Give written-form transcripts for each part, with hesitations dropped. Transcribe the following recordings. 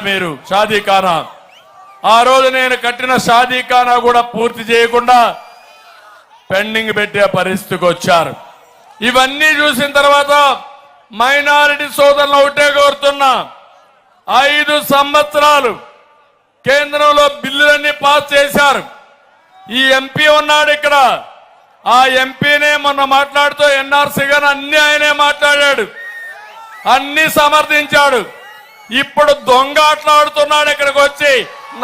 మీరు షాదీఖానా ఆ రోజు నేను కట్టిన షాదీఖానా కూడా పూర్తి చేయకుండా పెండింగ్ పెట్టే పరిస్థితికి వచ్చారు. ఇవన్నీ చూసిన తర్వాత మైనారిటీ సోదరులను ఒకటే కోరుతున్నా, 5 సంవత్సరాలు కేంద్రంలో బిల్లులన్నీ పాస్ చేశారు. ఈ ఎంపీ ఉన్నాడు ఇక్కడ, ఆ ఎంపీనే మొన్న మాట్లాడుతూ ఎన్ఆర్సీ గాని అన్ని ఆయనే మాట్లాడాడు, అన్ని సమర్థించాడు. ఇప్పుడు దొంగ ఆటలాడుతున్నాడు. ఇక్కడికి వచ్చి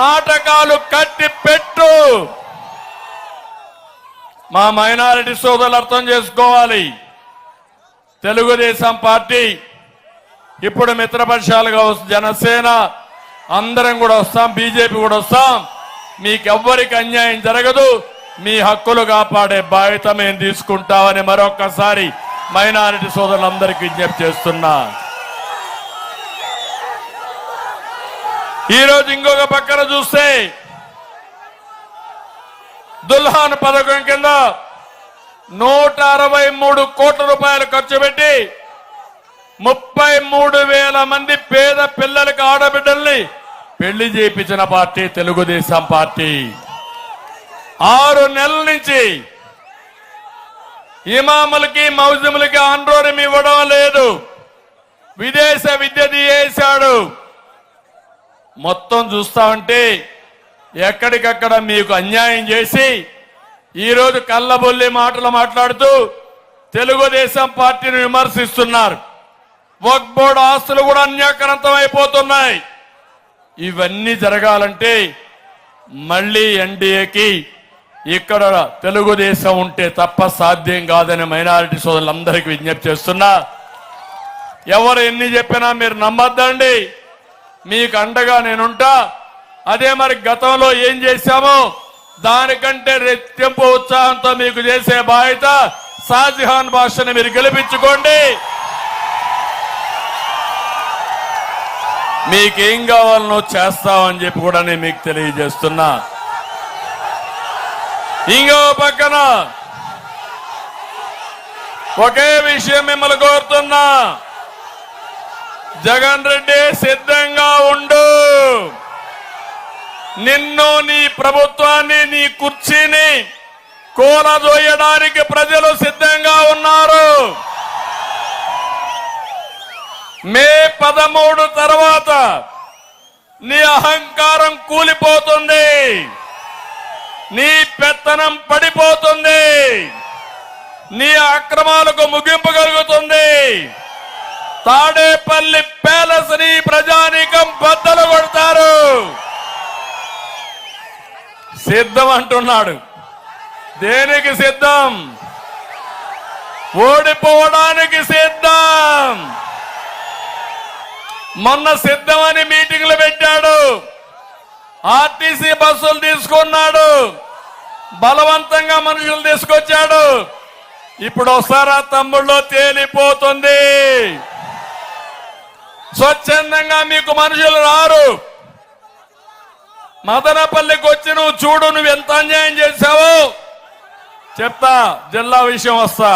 నాటకాలు కట్టి పెట్టు. మా మైనారిటీ సోదరులు అర్థం చేసుకోవాలి, తెలుగుదేశం పార్టీ ఇప్పుడు మిత్రపక్షాలుగా జనసేన అందరం కూడా వస్తాం, బీజేపీ కూడా వస్తాం. మీకెవ్వరికి అన్యాయం జరగదు, మీ హక్కులు కాపాడే బాధ్యత మేము తీసుకుంటామని మరొక్కసారి మైనారిటీ సోదరులందరికీ విజ్ఞప్తి చేస్తున్నా. ఈరోజు ఇంకొక పక్కన చూస్తే దుల్హాన్ పథకం కింద 163 కోట్ల రూపాయలు ఖర్చు పెట్టి 33,000 మంది పేద పిల్లలకి ఆడబిడ్డల్ని పెళ్లి చేయించిన పార్టీ తెలుగుదేశం పార్టీ. 6 నెలల నుంచి ఇమాములకి మౌజములకి ఆందోళన ఇవ్వడం లేదు, విదేశ విద్య తీయేశాడు. మొత్తం చూస్తా ఉంటే ఎక్కడికక్కడ మీకు అన్యాయం చేసి ఈరోజు కళ్ళబొల్లి మాటలు మాట్లాడుతూ తెలుగుదేశం పార్టీని విమర్శిస్తున్నారు. వక్ఫ్ బోర్డు ఆస్తులు కూడా అన్యాక్రాంతం అయిపోతున్నాయి. ఇవన్నీ జరగాలంటే మళ్ళీ ఎన్డీఏకి ఇక్కడ తెలుగుదేశం ఉంటే తప్ప సాధ్యం కాదని మైనారిటీ సోదరులందరికీ విజ్ఞప్తి చేస్తున్నా. ఎవరు ఎన్ని చెప్పినా మీరు నమ్మద్దండి, మీకు అండగా నేనుంటా. అదే మరి గతంలో ఏం చేశామో దానికంటే రెట్టింపు ఉత్సాహంతో మీకు చేసే బాధ్యత. షాజహాన్ భాషను మీరు గెలిపించుకోండి. మీకేం కావాలనో చేస్తామని చెప్పి కూడా నేను మీకు తెలియజేస్తున్నా. ఇంకో పక్కన ఒకే విషయం మిమ్మల్ని కోరుతున్నా, జగన్ రెడ్డి సిద్ధంగా ఉండు. నిన్ను, నీ ప్రభుత్వాన్ని, నీ కుర్చీని కూలదోయడానికి ప్రజలు సిద్ధంగా ఉన్నారు. మే 13 తర్వాత నీ అహంకారం కూలిపోతుంది, నీ పెత్తనం పడిపోతుంది, నీ అక్రమాలకు ముగింపు కలుగుతుంది. తాడేపల్లి ప్యాలెస్ ని ప్రజానీకం బద్దలు కొడతారు. సిద్ధం అంటున్నాడు. దేనికి సిద్ధం? ఓడిపోవడానికి సిద్ధం. మొన్న సిద్ధమని మీటింగ్లు పెట్టాడు, ఆర్టీసీ బస్సులు తీసుకున్నాడు, బలవంతంగా మనుషులు తీసుకొచ్చాడు. ఇప్పుడు వస్తారా తమ్ముళ్ళు? తేలిపోతుంది. స్వచ్ఛందంగా మీకు మనుషులు రారు. మదనపల్లికి వచ్చి నువ్వు చూడు, నువ్వు ఎంత అన్యాయం చేశావో చెప్తా. జిల్లా విషయం వస్తా.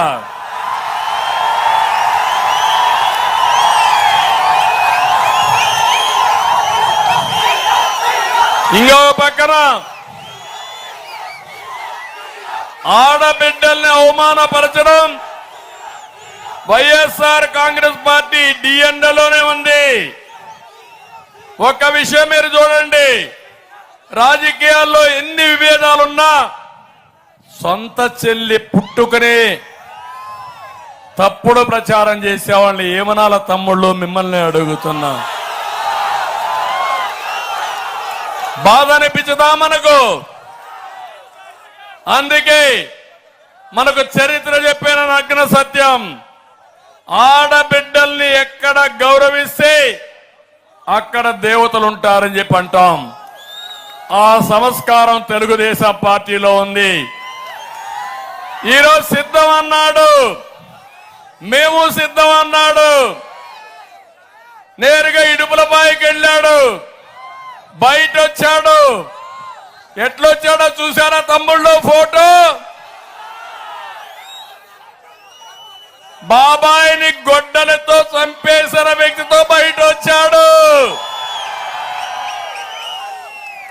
ఇంకో పక్కన ఆడబిడ్డల్ని అవమానపరచడం వైఎస్ఆర్ కాంగ్రెస్ పార్టీ డిఎన్ఏలోనే ఉంది. ఒక్క విషయం మీరు చూడండి, రాజకీయాల్లో ఎన్ని విభేదాలున్నా సొంత చెల్లి పుట్టుకనే తప్పుడు ప్రచారం చేసేవాళ్ళని ఏమనాల తమ్ముళ్ళు? మిమ్మల్ని అడుగుతున్నా. బాధ అనిపించదా మనకు? అందుకే మనకు చరిత్ర చెప్పిన నగ్న సత్యం, ఆడబిడ్డల్ని ఎక్కడ గౌరవిస్తే అక్కడ దేవతలు ఉంటారని చెప్పి అంటాం. ఆ సంస్కారం తెలుగుదేశం పార్టీలో ఉంది. ఈరోజు సిద్ధం అన్నాడు, మేము సిద్ధం అన్నాడు. నేరుగా ఇడుపులపాయకి వెళ్ళాడు, బయట వచ్చాడు. ఎట్లొచ్చాడో చూసారా తమ్ముళ్ళు? ఫోటో బాబాయిని గొడ్డలతో చంపేసిన వ్యక్తితో బయట వచ్చాడు.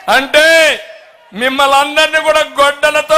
అంటే మిమ్మల్ని అందరినీ కూడా గొడ్డలతో